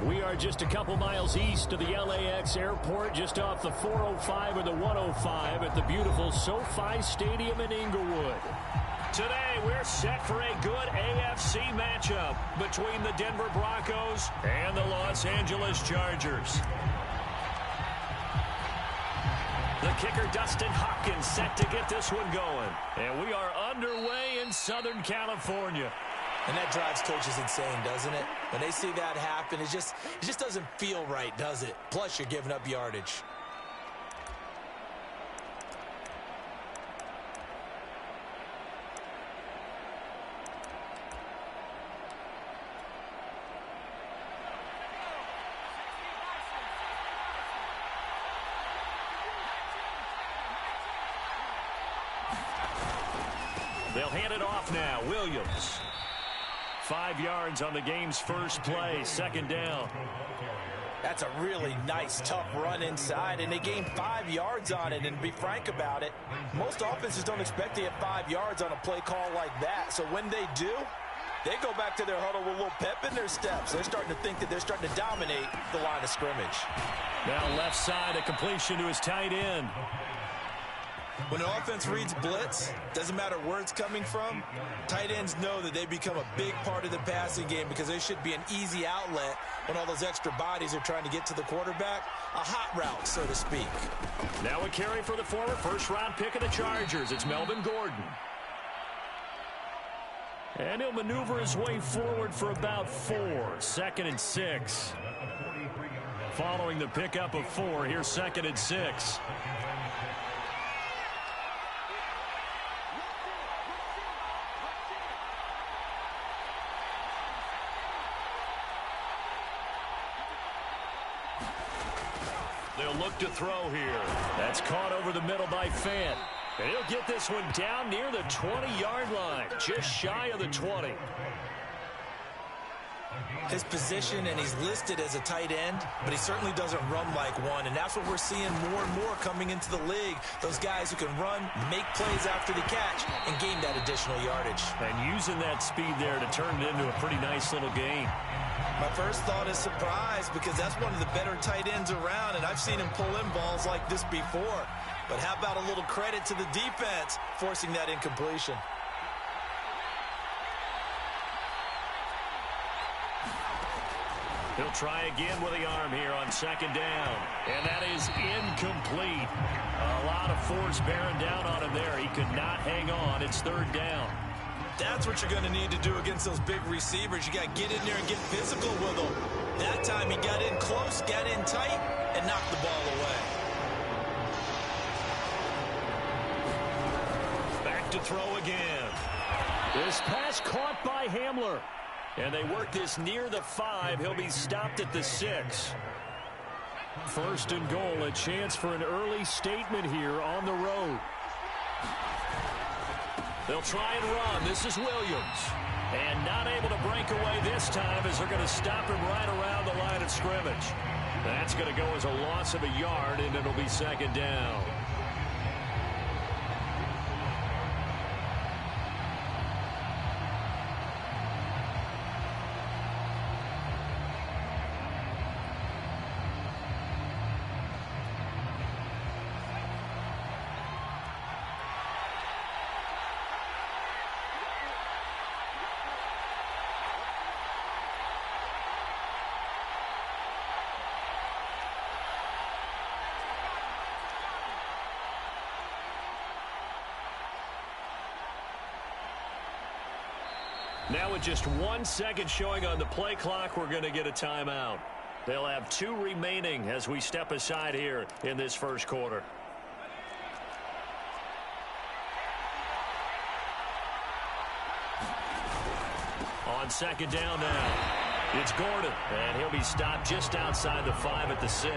We are just a couple miles east of the LAX airport, just off the 405 or the 105 at the beautiful SoFi Stadium in Inglewood. Today, we're set for a good AFC matchup between the Denver Broncos and the Los Angeles Chargers. The kicker, Dustin Hopkins, set to get this one going. And we are underway in Southern California. And that drives coaches insane, doesn't it? When they see that happen, it just doesn't feel right, does it? Plus, you're giving up yardage. They'll hand it off now. Williams. 5 yards on the game's first play, second down. That's a really nice, tough run inside, and they gained 5 yards on it. And to be frank about it, most offenses don't expect to get 5 yards on a play call like that. So when they do, they go back to their huddle with a little pep in their steps. They're starting to think that they're starting to dominate the line of scrimmage. Now left side, a completion to his tight end. When an offense reads blitz, doesn't matter where it's coming from, tight ends know that they become a big part of the passing game because they should be an easy outlet when all those extra bodies are trying to get to the quarterback. A hot route, so to speak. Now a carry for the former first-round pick of the Chargers. It's Melvin Gordon. And he'll maneuver his way forward for about 4. 2nd and 6. Following the pickup of 4, here's 2nd and 6. They'll look to throw here. That's caught over the middle by Fant. And he'll get this one down near the 20-yard line, just shy of the 20. His position, and he's listed as a tight end, but he certainly doesn't run like one, and that's what we're seeing more and more coming into the league. Those guys who can run, make plays after the catch, and gain that additional yardage. And using that speed there to turn it into a pretty nice little gain. My first thought is surprise, because that's one of the better tight ends around, and I've seen him pull in balls like this before. But how about a little credit to the defense forcing that incompletion? He'll try again with the arm here on 2nd down. And that is incomplete. A lot of force bearing down on him there. He could not hang on. It's 3rd down. That's what you're going to need to do against those big receivers. You got to get in there and get physical with them. That time he got in close, got in tight, and knocked the ball away. Back to throw again. This pass caught by Hamler. And they work this near the 5. He'll be stopped at the 6. 1st and goal, a chance for an early statement here on the road. They'll try and run. This is Williams. And not able to break away this time as they're going to stop him right around the line of scrimmage. That's going to go as a loss of a yard, and it'll be 2nd down. Now with just 1 second showing on the play clock, we're going to get a timeout. They'll have 2 remaining as we step aside here in this first quarter. On 2nd down now, it's Gordon, and he'll be stopped just outside the 5 at the 6.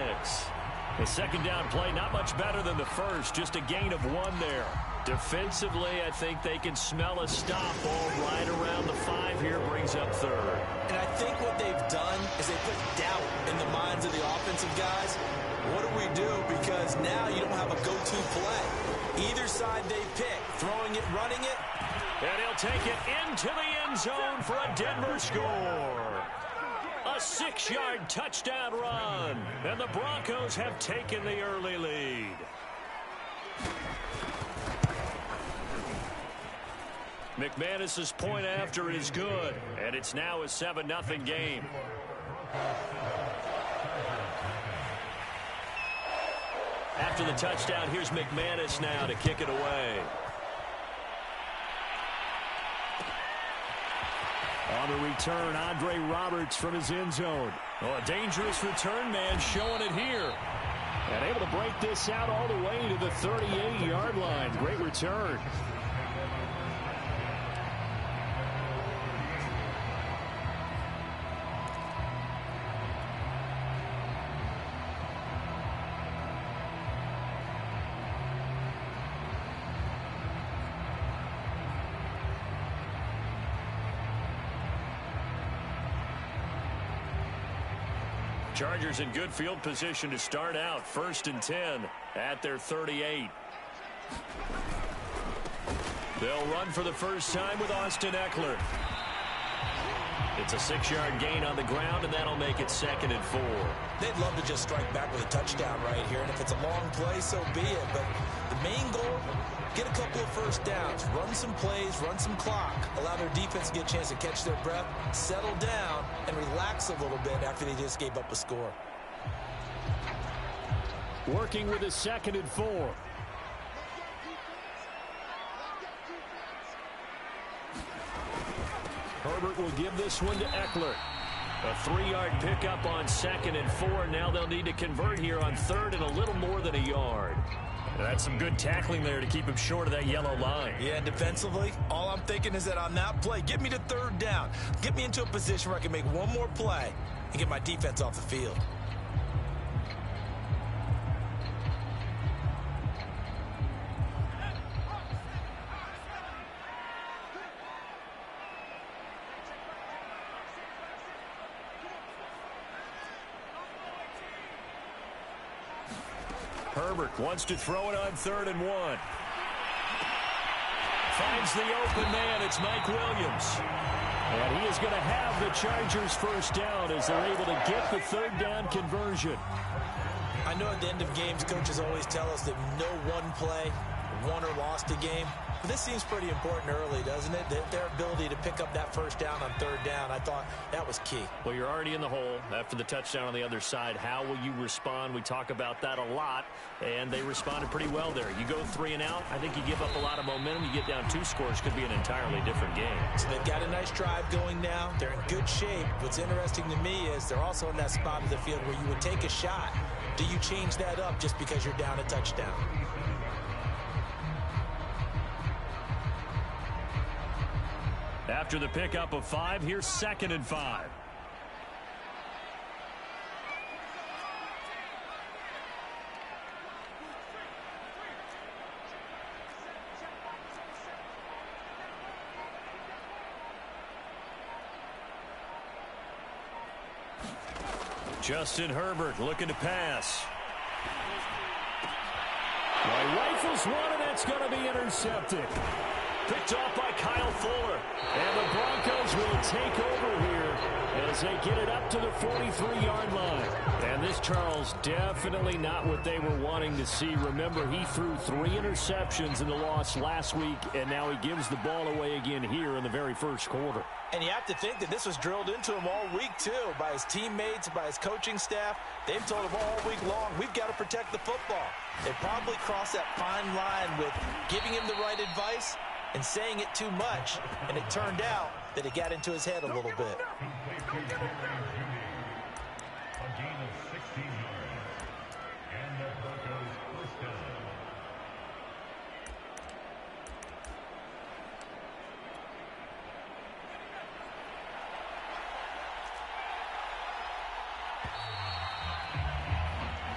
The 2nd down play, not much better than the first, just a gain of 1 there. Defensively, I think they can smell a stop ball right around the 5 here, brings up 3rd. And I think what they've done is they put doubt in the minds of the offensive guys. What do we do? Because now you don't have a go-to play. Either side they pick, throwing it, running it. And he'll take it into the end zone for a Denver score. A 6-yard touchdown run. And the Broncos have taken the early lead. McManus's point after is good. And it's now a 7-0 game. After the touchdown, here's McManus now to kick it away. On the return, Andre Roberts from his end zone. Oh, a dangerous return man showing it here. And able to break this out all the way to the 38-yard line. Great return. Chargers in good field position to start out. 1st and 10 at their 38. They'll run for the first time with Austin Eckler. It's a 6-yard gain on the ground, and that'll make it 2nd and 4. They'd love to just strike back with a touchdown right here, and if it's a long play, so be it. But the main goal, get a couple of first downs, run some plays, run some clock, allow their defense to get a chance to catch their breath, settle down, and relax a little bit after they just gave up a score. Working with a 2nd and 4. Herbert will give this one to Eckler. A 3-yard pickup on 2nd and 4. Now they'll need to convert here on 3rd and a little more than a yard. That's some good tackling there to keep him short of that yellow line. Yeah, defensively, all I'm thinking is that on that play, get me to 3rd down. Get me into a position where I can make one more play and get my defense off the field. Herbert wants to throw it on 3rd and 1. Finds the open man. It's Mike Williams. And he is going to have the Chargers first down as they're able to get the 3rd down conversion. I know at the end of games, coaches always tell us that no one play won or lost a game. But this seems pretty important early, doesn't it? Their ability to pick up that first down on 3rd down, I thought that was key. Well, you're already in the hole after the touchdown on the other side. How will you respond? We talk about that a lot, and they responded pretty well there. You go 3 and out, I think you give up a lot of momentum. You get down 2 scores, could be an entirely different game. So they've got a nice drive going now. They're in good shape. What's interesting to me is they're also in that spot of the field where you would take a shot. Do you change that up just because you're down a touchdown? After the pickup of 5, here's 2nd and 5. Justin Herbert looking to pass. He rifles one, and that's going to be intercepted. Picked off by Kyle Fuller. And the Broncos will take over here as they get it up to the 43-yard line. And this, Charles, definitely not what they were wanting to see. Remember, he threw 3 interceptions in the loss last week, and now he gives the ball away again here in the very first quarter. And you have to think that this was drilled into him all week, too, by his teammates, by his coaching staff. They've told him all week long, we've got to protect the football. They probably crossed that fine line with giving him the right advice and saying it too much, and it turned out that it got into his head a little bit.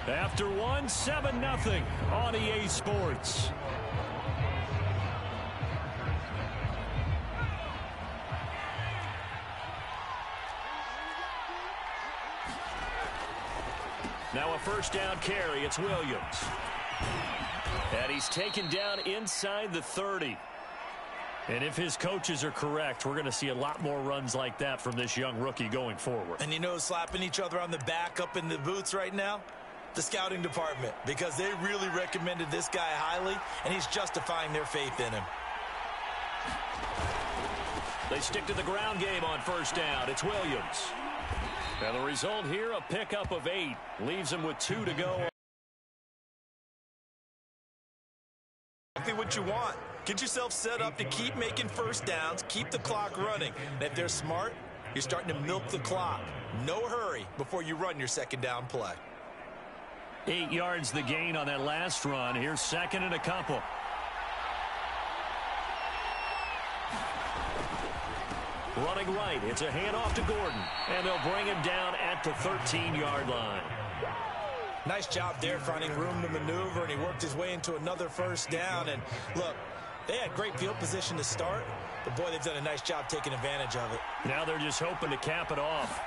After 1, 7-0 on EA Sports. Now a first down carry. It's Williams. And he's taken down inside the 30. And if his coaches are correct, we're going to see a lot more runs like that from this young rookie going forward. And you know, slapping each other on the back up in the booths right now? The scouting department, because they really recommended this guy highly, and he's justifying their faith in him. They stick to the ground game on first down. It's Williams. And the result here, a pickup of 8. Leaves him with 2 to go. Exactly what you want. Get yourself set up to keep making first downs, keep the clock running. And if they're smart, you're starting to milk the clock. No hurry before you run your second down play. 8 yards the gain on that last run. Here's second and a couple. Running right. It's a handoff to Gordon. And they'll bring him down at the 13-yard line. Nice job there finding room to maneuver, and he worked his way into another first down. And look, they had great field position to start, but boy, they've done a nice job taking advantage of it. Now they're just hoping to cap it off.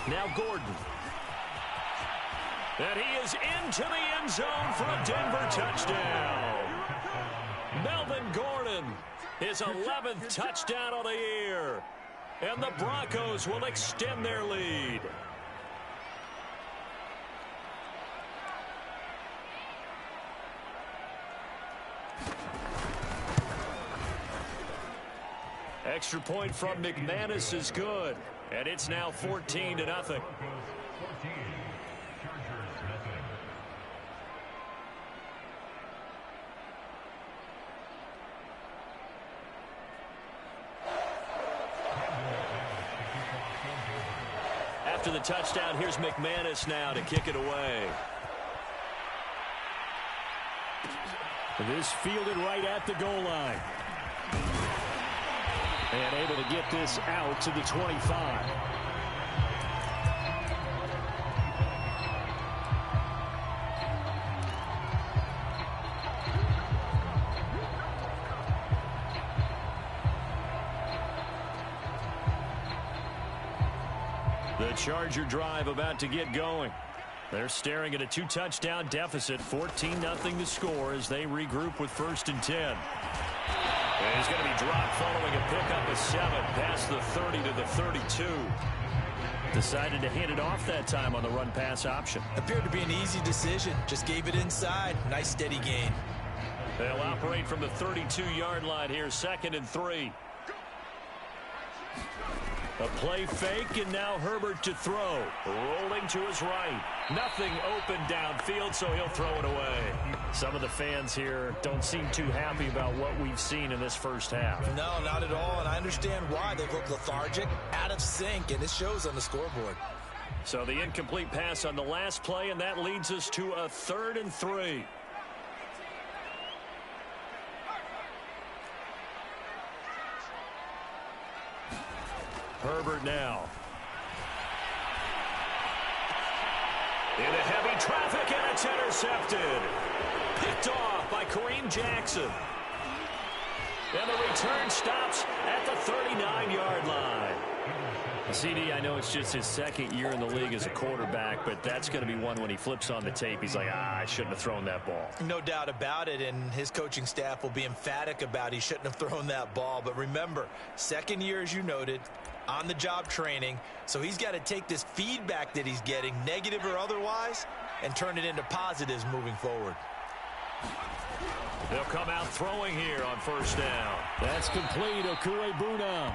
Now Gordon. And he is into the end zone for a Denver touchdown. Melvin Gordon, his 11th touchdown of the year. And the Broncos will extend their lead. Extra point from McManus is good. And it's now 14-0. After the touchdown, here's McManus now to kick it away. This fielded right at the goal line. And able to get this out to the 25. The Charger drive about to get going. They're staring at a 2-touchdown deficit, 14-0 to score as they regroup with 1st and 10. And he's going to be dropped following a pickup of 7 past the 30 to the 32. Decided to hand it off that time on the run-pass option. Appeared to be an easy decision. Just gave it inside. Nice steady gain. They'll operate from the 32-yard line here, 2nd and 3. A play fake, and now Herbert to throw. Rolling to his right. Nothing open downfield, so he'll throw it away. Some of the fans here don't seem too happy about what we've seen in this first half. No, not at all, and I understand why. They've looked lethargic, out of sync, and it shows on the scoreboard. So the incomplete pass on the last play, and that leads us to a 3rd and 3. Herbert now. Into heavy traffic, and it's intercepted. Picked off by Kareem Jackson. And the return stops at the 39-yard line. CD, I know it's just his 2nd year in the league as a quarterback, but that's going to be one when he flips on the tape. He's like, I shouldn't have thrown that ball. No doubt about it, and his coaching staff will be emphatic about he shouldn't have thrown that ball. But remember, 2nd year, as you noted, on-the-job training, so he's got to take this feedback that he's getting, negative or otherwise, and turn it into positives moving forward. They'll come out throwing here on 1st down. That's complete. Okuebunam.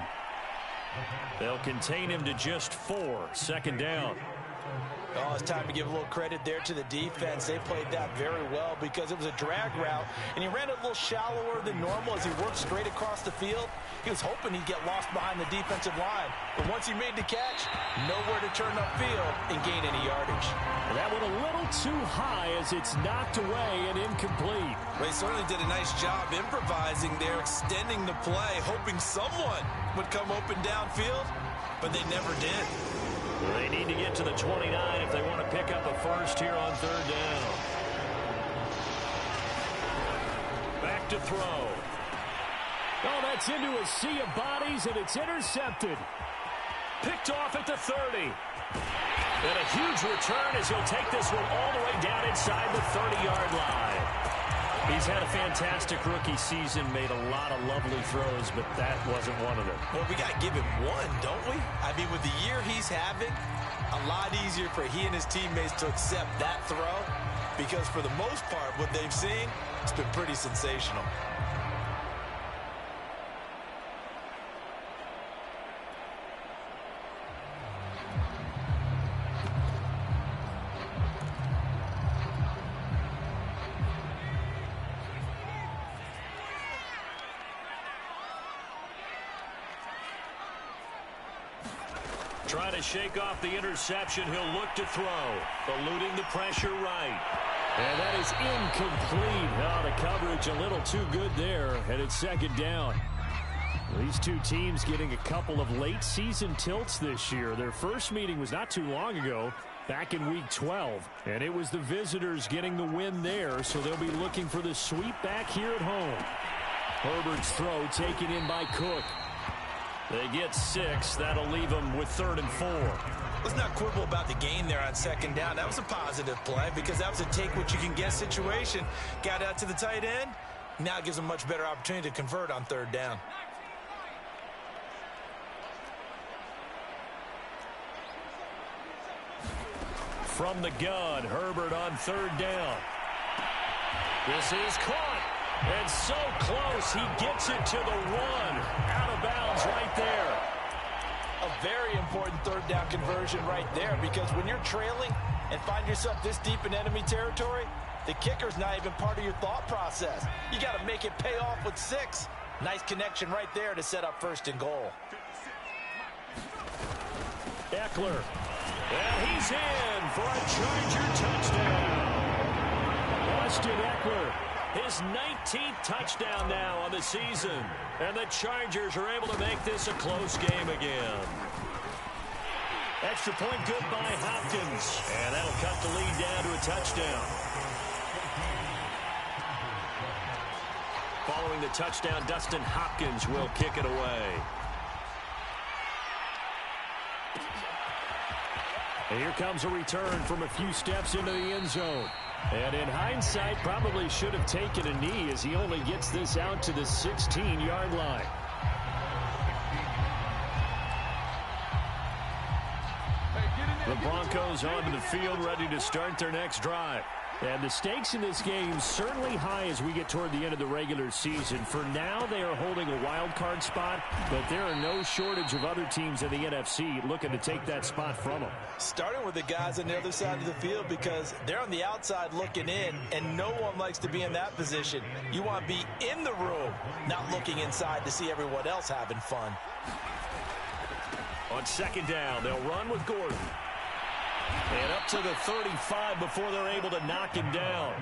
They'll contain him to just 4. 2nd down. Oh, it's time to give a little credit there to the defense. They played that very well because it was a drag route, and he ran it a little shallower than normal as he worked straight across the field. He was hoping he'd get lost behind the defensive line, but once he made the catch, nowhere to turn upfield and gain any yardage. And that went a little too high as it's knocked away and incomplete. They certainly did a nice job improvising there, extending the play, hoping someone would come open downfield, but they never did. They need to get to the 29 if they want to pick up a 1st here on 3rd down. Back to throw. Oh, that's into a sea of bodies, and it's intercepted. Picked off at the 30. And a huge return as he'll take this one all the way down inside the 30-yard line. He's had a fantastic rookie season, made a lot of lovely throws, but that wasn't one of them. Well, we got to give him one, don't we? I mean, with the year he's having, a lot easier for he and his teammates to accept that throw because for the most part, what they've seen, it's been pretty sensational. Trying to shake off the interception. He'll look to throw. Eluding the pressure right. And that is incomplete. Oh, the coverage a little too good there. And it's second down. These two teams getting a couple of late season tilts this year. Their first meeting was not too long ago, back in week 12. And it was the visitors getting the win there, so they'll be looking for the sweep back here at home. Herbert's throw taken in by Cook. They get 6. That'll leave them with 3rd and 4. Let's not quibble about the gain there on second down. That was a positive play because that was a take-what-you-can-get situation. Got out to the tight end. Now it gives them a much better opportunity to convert on 3rd down. From the gun, Herbert on 3rd down. This is caught. And so close, he gets it to the 1. Out of bounds right there. A very important 3rd down conversion right there because when you're trailing and find yourself this deep in enemy territory, the kicker's not even part of your thought process. You got to make it pay off with 6. Nice connection right there to set up 1st and goal. Eckler. And he's in for a Charger touchdown. Austin Eckler. His 19th touchdown now on the season. And the Chargers are able to make this a close game again. Extra point good by Hopkins. And that'll cut the lead down to a touchdown. Following the touchdown, Dustin Hopkins will kick it away. And here comes a return from a few steps into the end zone. And in hindsight, probably should have taken a knee as he only gets this out to the 16-yard line. The Broncos onto the field, ready to start their next drive. And the stakes in this game certainly high as we get toward the end of the regular season. For now, they are holding a wild card spot, but there are no shortage of other teams in the NFC looking to take that spot from them. Starting with the guys on the other side of the field because they're on the outside looking in, and no one likes to be in that position. You want to be in the room, not looking inside to see everyone else having fun. On second down, they'll run with Gordon. And up to the 35 before they're able to knock him down.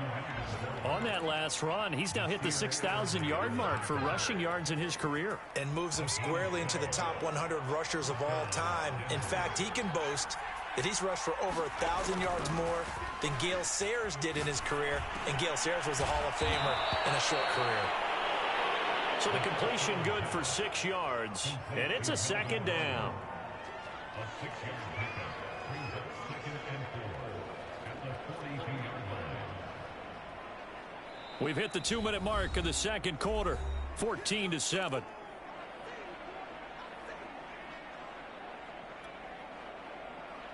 On that last run, he's now hit the 6,000-yard mark for rushing yards in his career. And moves him squarely into the top 100 rushers of all time. In fact, he can boast that he's rushed for over 1,000 yards more than Gale Sayers did in his career. And Gale Sayers was a Hall of Famer in a short career. So the completion good for 6 yards. And it's a second down. We've hit the 2-minute mark of the second quarter, 14-7.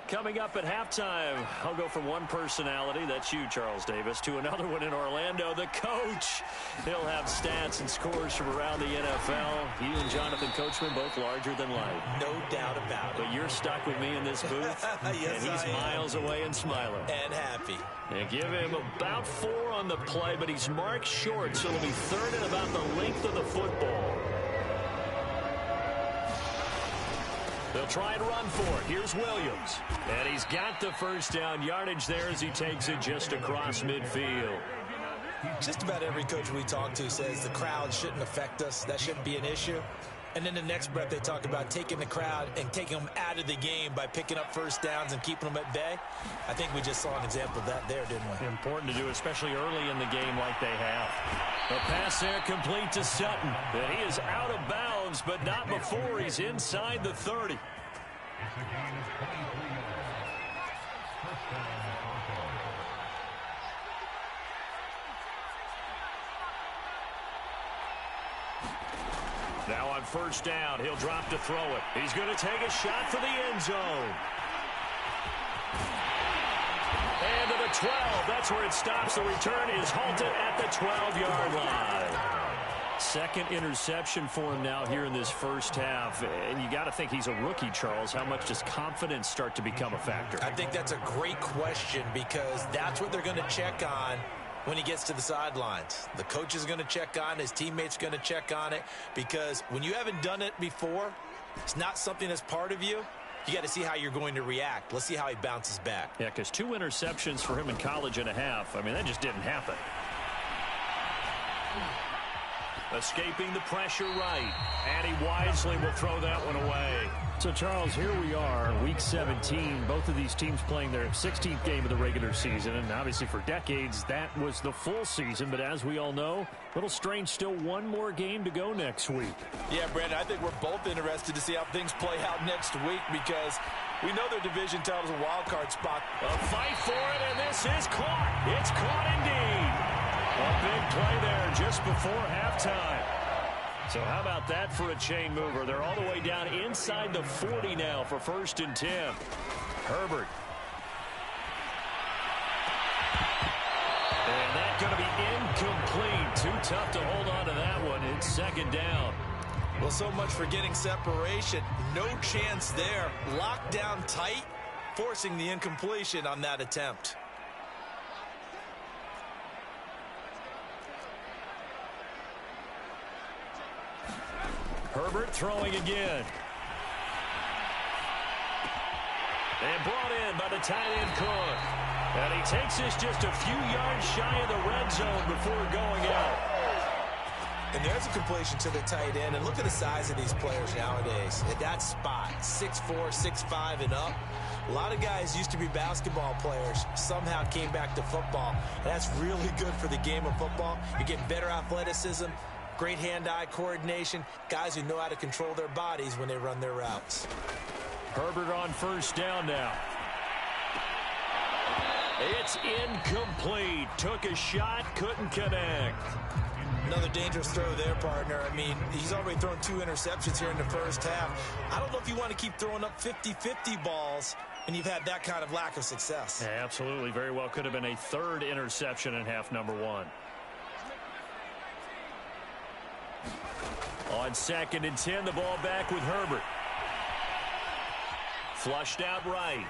Coming up at halftime, I'll go from one personality, that's you, Charles Davis, to another one in Orlando, the coach. He'll have stats and scores from around the NFL. You and Jonathan Coachman, both larger than life. No doubt about it. But you're stuck with me in this booth, yes, and he's miles away and smiling. And happy. And give him about 4 on the play, but he's marked short, so it'll be 3rd and about the length of the football. They'll try and run for it. Here's Williams. And he's got the first down yardage there as he takes it just across midfield. Just about every coach we talk to says the crowd shouldn't affect us. That shouldn't be an issue. And then the next breath they talk about taking the crowd and taking them out of the game by picking up first downs and keeping them at bay. I think we just saw an example of that there, didn't we? Important to do, especially early in the game like they have. The pass there complete to Sutton. And he is out of bounds, but not before he's inside the 30. Now on first down, he'll drop to throw it. He's going to take a shot for the end zone. And to the 12. That's where it stops. The return is halted at the 12-yard line. Second interception for him now here in this first half. And you got to think he's a rookie, Charles. How much does confidence start to become a factor? I think that's a great question because that's what they're going to check on when he gets to the sidelines. The coach is going to check on, his teammates going to check on it, because when you haven't done it before, it's not something that's part of you. You got to see how you're going to react. Let's see how he bounces back. Yeah, because 2 interceptions for him in college and a half. I mean, that just didn't happen. Escaping the pressure right. And he wisely will throw that one away. So, Charles, here we are, Week 17. Both of these teams playing their 16th game of the regular season. And obviously for decades, that was the full season. But as we all know, a little strange, still one more game to go next week. Yeah, Brandon, I think we're both interested to see how things play out next week because we know their division title's a wild card spot. A fight for it, and this is caught. It's caught indeed. A big play there just before halftime. So how about that for a chain mover? They're all the way down inside the 40 now for 1st and 10. Herbert. And that's going to be incomplete. Too tough to hold on to that one. It's 2nd down. Well, so much for getting separation. No chance there. Locked down tight, forcing the incompletion on that attempt. Herbert throwing again. And brought in by the tight end Cook. And he takes this just a few yards shy of the red zone before going out. And there's a completion to the tight end. And look at the size of these players nowadays. At that spot, 6'4", 6'5", and up. A lot of guys used to be basketball players, somehow came back to football. And that's really good for the game of football. You're getting better athleticism, great hand-eye coordination, guys who know how to control their bodies when they run their routes. Herbert on first down now. It's incomplete. Took a shot, couldn't connect. Another dangerous throw there, partner. I mean, he's already thrown 2 interceptions here in the first half. I don't know if you want to keep throwing up 50-50 balls and you've had that kind of lack of success. Yeah, absolutely. Very well could have been a 3rd interception in half number 1. On 2nd and 10, the ball back with Herbert. Flushed out right.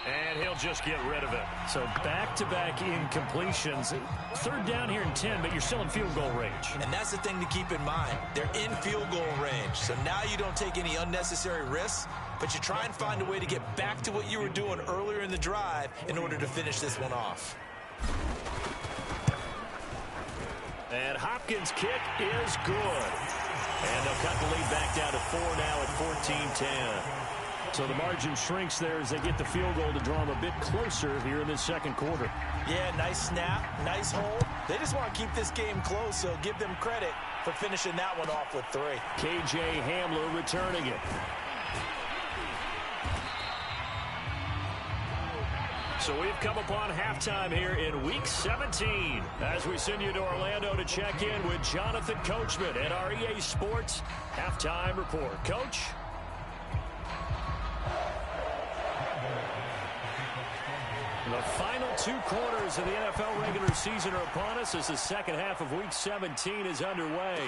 And he'll just get rid of it. So back-to-back incompletions. 3rd down here in 10, but you're still in field goal range. And that's the thing to keep in mind. They're in field goal range. So now you don't take any unnecessary risks, but you try and find a way to get back to what you were doing earlier in the drive in order to finish this one off. And Hopkins' kick is good. And they'll cut the lead back down to 4 now at 14-10. So the margin shrinks there as they get the field goal to draw them a bit closer here in this 2nd quarter. Yeah, nice snap, nice hold. They just want to keep this game close, so give them credit for finishing that one off with 3. K.J. Hamler returning it. So we've come upon halftime here in Week 17 as we send you to Orlando to check in with Jonathan Coachman at our EA Sports Halftime Report. Coach? The final 2 quarters of the NFL regular season are upon us as the 2nd half of Week 17 is underway.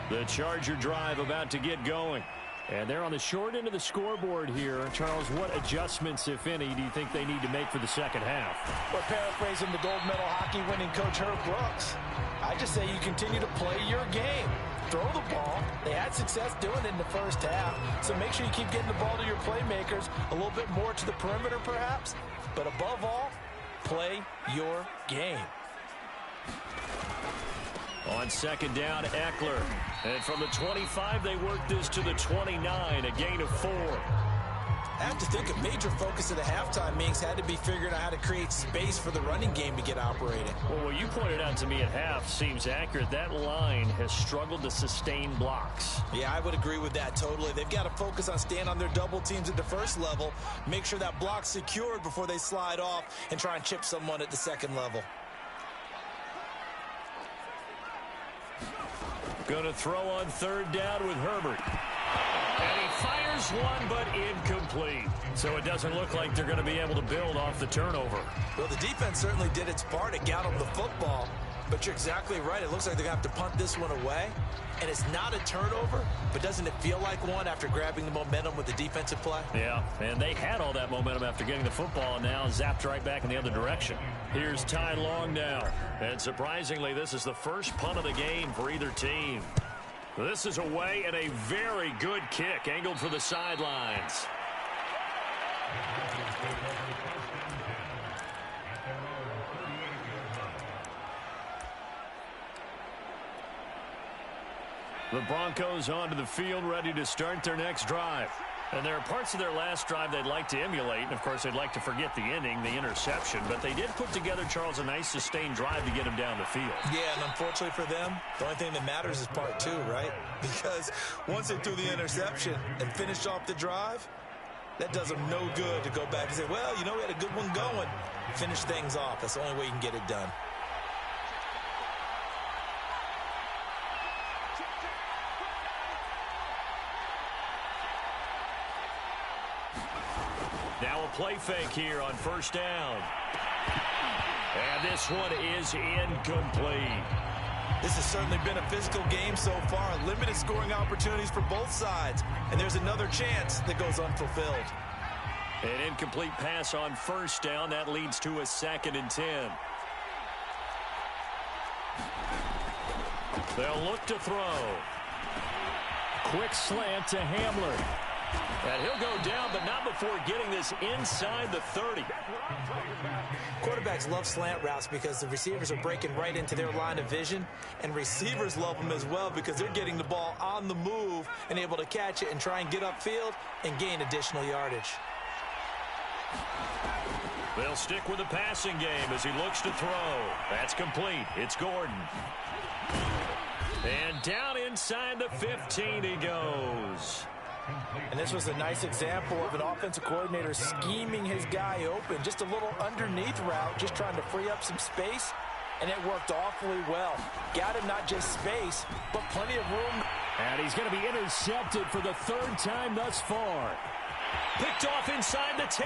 The Charger drive about to get going. And they're on the short end of the scoreboard here. Charles, what adjustments, if any, do you think they need to make for the 2nd half? Well, paraphrasing the gold medal hockey winning coach Herb Brooks, I just say you continue to play your game. Throw the ball. They had success doing it in the first half. So make sure you keep getting the ball to your playmakers, a little bit more to the perimeter perhaps. But above all, play your game. On 2nd down, Eckler. And from the 25, they work this to the 29, a gain of 4. I have to think a major focus of the halftime meetings had to be figuring out how to create space for the running game to get operating. Well, what you pointed out to me at half seems accurate. That line has struggled to sustain blocks. Yeah, I would agree with that totally. They've got to focus on staying on their double teams at the first level, make sure that block's secured before they slide off and try and chip someone at the second level. Going to throw on third down with Herbert. And he fires one, but incomplete. So it doesn't look like they're going to be able to build off the turnover. Well, the defense certainly did its part. It got them the football. But you're exactly right. It looks like they're going to have to punt this one away. And it's not a turnover, but doesn't it feel like one after grabbing the momentum with the defensive play? Yeah, and they had all that momentum after getting the football and now zapped right back in the other direction. Here's Ty Long now. And surprisingly, this is the first punt of the game for either team. This is away and a very good kick angled for the sidelines. The Broncos onto the field, ready to start their next drive. And there are parts of their last drive they'd like to emulate. And, of course, they'd like to forget the ending, the interception. But they did put together, Charles, a nice sustained drive to get him down the field. Yeah, and unfortunately for them, the only thing that matters is part two, right? Because once they threw the interception and finished off the drive, that does them no good to go back and say, well, you know, we had a good one going. Finish things off. That's the only way you can get it done. Now a play fake here on first down. And this one is incomplete. This has certainly been a physical game so far. Limited scoring opportunities for both sides. And there's another chance that goes unfulfilled. An incomplete pass on first down. That leads to a 2nd and 10. They'll look to throw. Quick slant to Hamler. And he'll go down, but not before getting this inside the 30. Quarterbacks love slant routes because the receivers are breaking right into their line of vision, and receivers love them as well because they're getting the ball on the move and able to catch it and try and get upfield and gain additional yardage. They'll stick with the passing game as he looks to throw. That's complete. It's Gordon. And down inside the 15 he goes. And this was a nice example of an offensive coordinator scheming his guy open. Just a little underneath route, just trying to free up some space, and it worked awfully well. Got him not just space, but plenty of room. And he's going to be intercepted for the 3rd time thus far. Picked off inside the 10.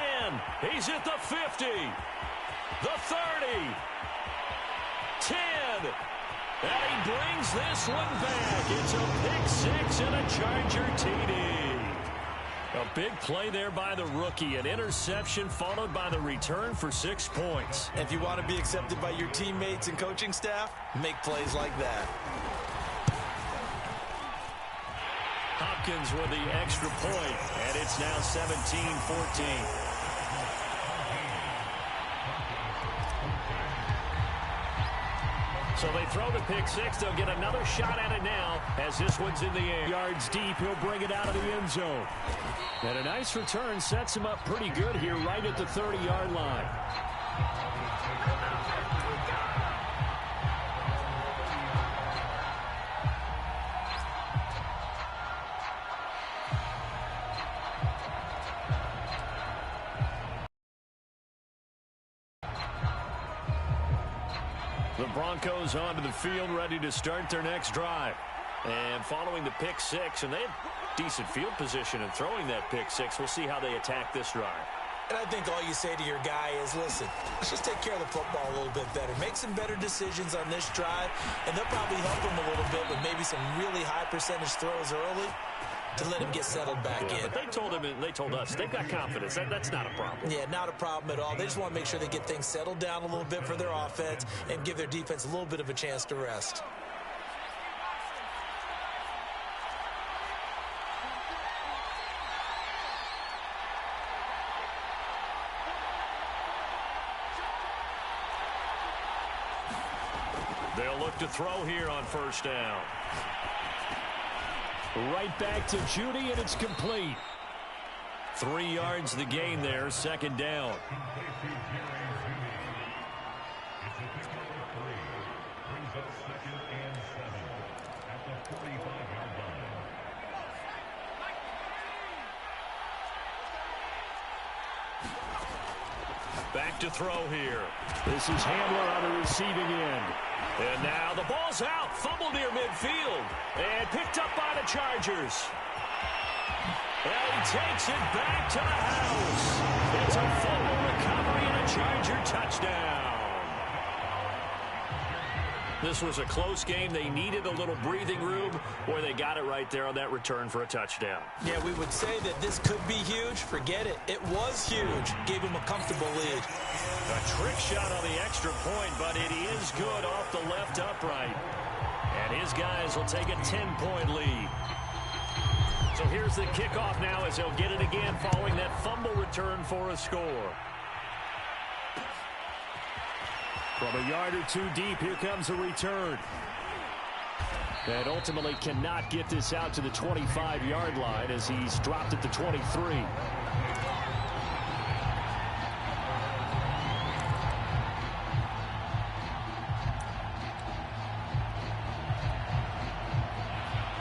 He's at the 50. The 30. 10. And he brings this one back. It's a pick 6 and a Charger TD. A big play there by the rookie. An interception followed by the return for 6 points. If you want to be accepted by your teammates and coaching staff, make plays like that. Hopkins with the extra point, and it's now 17-14. So they throw the pick 6. They'll get another shot at it now as this one's in the air. Yards deep. He'll bring it out of the end zone. And a nice return sets him up pretty good here right at the 30-yard line. The Broncos onto the field, ready to start their next drive. And following the pick 6, and they had decent field position in throwing that pick 6. We'll see how they attack this drive. And I think all you say to your guy is, listen, let's just take care of the football a little bit better. Make some better decisions on this drive, and they'll probably help him a little bit with maybe some really high percentage throws early to let him get settled back in. But they told him, and they told us, they've got confidence. That's not a problem. Yeah, not a problem at all. They just want to make sure they get things settled down a little bit for their offense and give their defense a little bit of a chance to rest. They'll look to throw here on first down. Right back to Judy, and it's complete. 3 yards the gain there, second down. Back to throw here. This is Handler on the receiving end. And now the ball's out. Fumble near midfield. And picked up by the Chargers. And he takes it back to the house. It's a fumble recovery and a Charger touchdown. This was a close game. They needed a little breathing room, or they got it right there on that return for a touchdown. Yeah, we would say that this could be huge. Forget it. It was huge. Gave him a comfortable lead. A trick shot on the extra point, but it is good off the left upright. And his guys will take a 10-point lead. So here's the kickoff now as they'll get it again following that fumble return for a score. From a yard or two deep, here comes a return. And ultimately cannot get this out to the 25-yard line as he's dropped at the 23.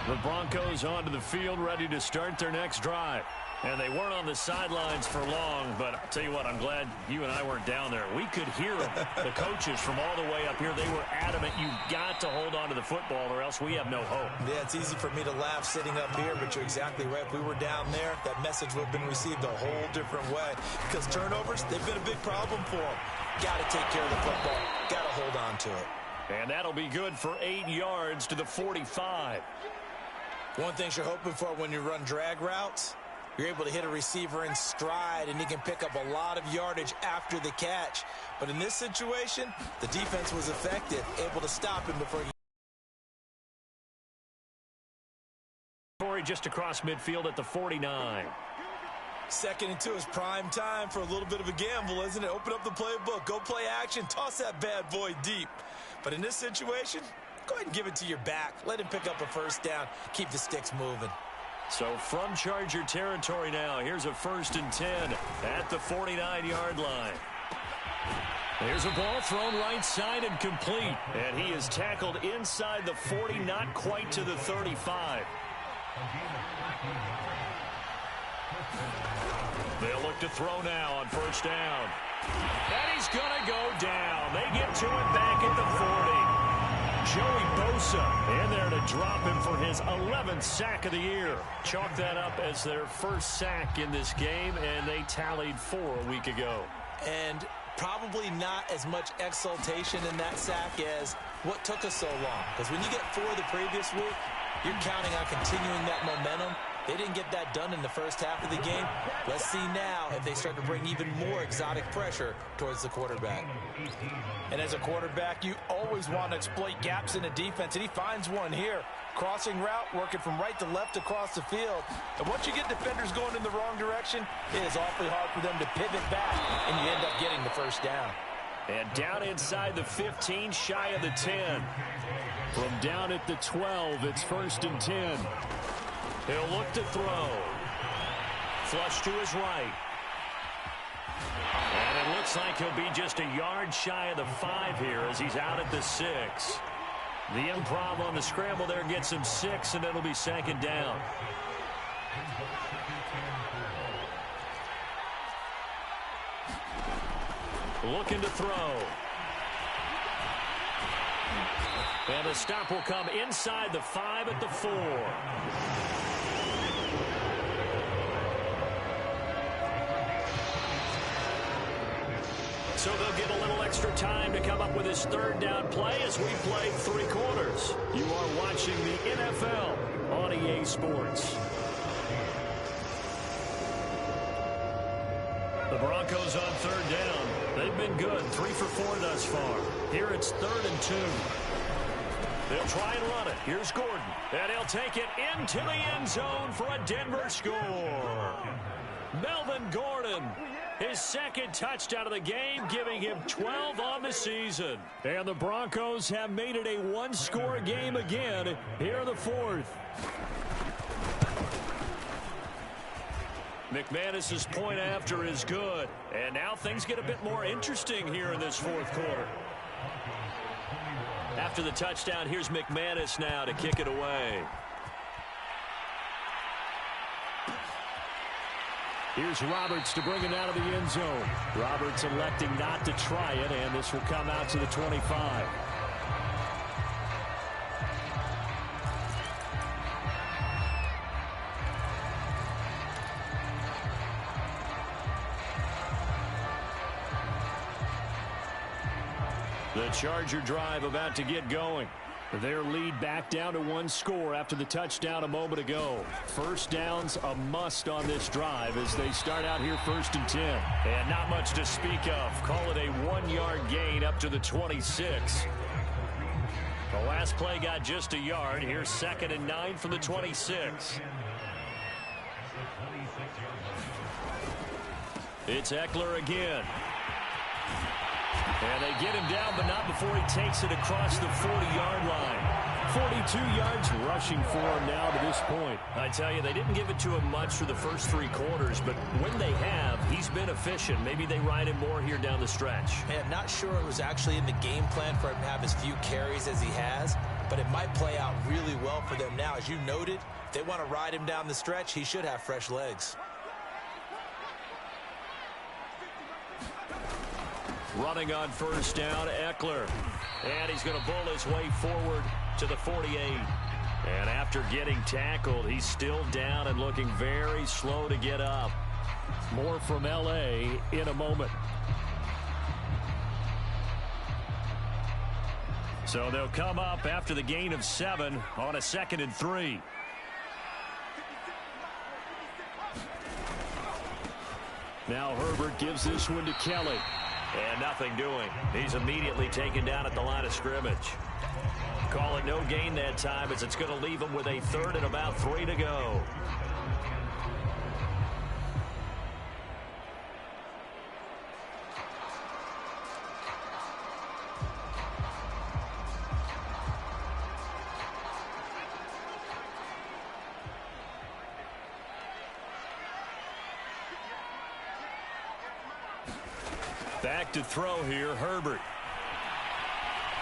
The Broncos onto the field, ready to start their next drive. And they weren't on the sidelines for long, but I'll tell you what, I'm glad you and I weren't down there. We could hear them, the coaches from all the way up here. They were adamant, you've got to hold on to the football or else we have no hope. Yeah, it's easy for me to laugh sitting up here, but you're exactly right. If we were down there, that message would have been received a whole different way. Because turnovers, they've been a big problem for them. Got to take care of the football. Got to hold on to it. And that'll be good for 8 yards to the 45. One thing you're hoping for when you run drag routes, you're able to hit a receiver in stride, and he can pick up a lot of yardage after the catch. But in this situation, the defense was effective, able to stop him before he... Just across midfield at the 49. 2nd and 2 is prime time for a little bit of a gamble, isn't it? Open up the playbook, go play action, toss that bad boy deep. But in this situation, go ahead and give it to your back. Let him pick up a first down. Keep the sticks moving. So from Charger territory now, here's a 1st and 10 at the 49-yard line. There's a ball thrown right side and complete. And he is tackled inside the 40, not quite to the 35. They'll look to throw now on 1st down. And he's going to go down. They get to it back at the 40. Joey Bosa in there to drop him for his 11th sack of the year. Chalk that up as their first sack in this game, and they tallied 4 a week ago. And probably not as much exultation in that sack as what took us so long. Because when you get 4 the previous week, you're counting on continuing that momentum. They didn't get that done in the first half of the game. Let's see now if they start to bring even more exotic pressure towards the quarterback. And as a quarterback, you always want to exploit gaps in the defense, and he finds one here. Crossing route, working from right to left across the field. And once you get defenders going in the wrong direction, it is awfully hard for them to pivot back, and you end up getting the first down. And down inside the 15, shy of the 10. From down at the 12, it's 1st and 10. He'll look to throw. Flush to his right. And it looks like he'll be just a yard shy of the 5 here as he's out at the 6. The improv on the scramble there gets him 6, and it'll be 2nd down. Looking to throw. And the stop will come inside the 5 at the 4. So they'll get a little extra time to come up with his 3rd down play as we play 3 quarters. You are watching the NFL on EA Sports. The Broncos on 3rd down. They've been good, 3 for 4 thus far. Here it's 3rd and 2. They'll try and run it. Here's Gordon. And he'll take it into the end zone for a Denver score. Melvin Gordon, his 2nd touchdown of the game, giving him 12 on the season. And the Broncos have made it a 1-score game again here in the 4th. McManus's point after is good. And now things get a bit more interesting here in this fourth quarter. After the touchdown, here's McManus now to kick it away. Here's Roberts to bring it out of the end zone. Roberts electing not to try it, and this will come out to the 25. The Charger drive about to get going. Their lead back down to one score after the touchdown a moment ago. First down's a must on this drive as they start out here 1st and 10. And not much to speak of. Call it a 1-yard gain up to the 26. The last play got just a yard. Here's 2nd and 9 from the 26. It's Eckler again. And they get him down, but not before he takes it across the 40-yard line. 42 yards rushing for him now to this point. I tell you, they didn't give it to him much for the first 3 quarters, but when they have, he's been efficient. Maybe they ride him more here down the stretch. Man, not sure it was actually in the game plan for him to have as few carries as he has, but it might play out really well for them now. As you noted, if they want to ride him down the stretch, he should have fresh legs. Running on first down, Eckler. And he's going to bull his way forward to the 48. And after getting tackled, he's still down and looking very slow to get up. More from L.A. in a moment. So they'll come up after the gain of 7 on a 2nd and 3. Now Herbert gives this one to Kelly. And nothing doing. He's immediately taken down at the line of scrimmage. Call it no gain that time as it's going to leave him with a 3rd and about 3 to go. Back to throw here, Herbert.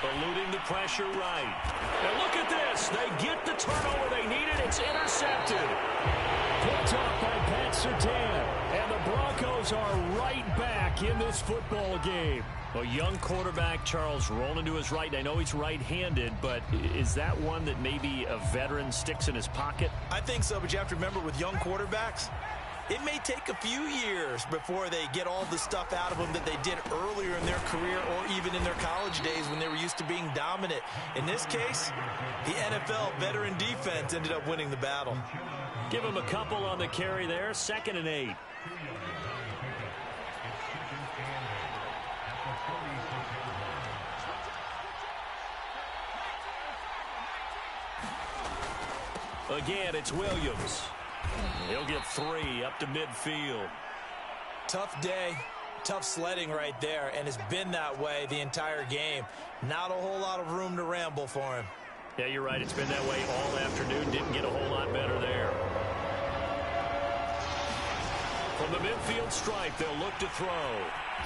Eluding the pressure right. And look at this. They get the turnover they needed. It's intercepted. Picked off by Pat Surtain. And the Broncos are right back in this football game. A young quarterback, Charles, rolling to his right. And I know he's right-handed, but is that one that maybe a veteran sticks in his pocket? I think so, but you have to remember with young quarterbacks, it may take a few years before they get all the stuff out of them that they did earlier in their career or even in their college days when they were used to being dominant. In this case, the NFL veteran defense ended up winning the battle. Give him a couple on the carry there. 2nd and 8. Again, it's Williams. He'll get 3 up to midfield. Tough day, tough sledding right there, and it's been that way the entire game. Not a whole lot of room to ramble for him. Yeah, you're right. It's been that way all afternoon. Didn't get a whole lot better there. From the midfield stripe, they'll look to throw.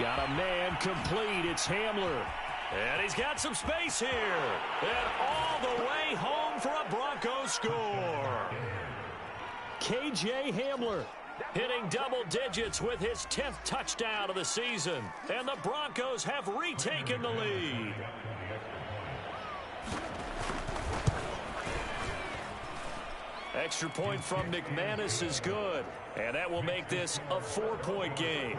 Got a man complete. It's Hamler. And he's got some space here. And all the way home for a Broncos score. K.J. Hamler hitting double digits with his 10th touchdown of the season. And the Broncos have retaken the lead. Extra point from McManus is good. And that will make this a 4-point game.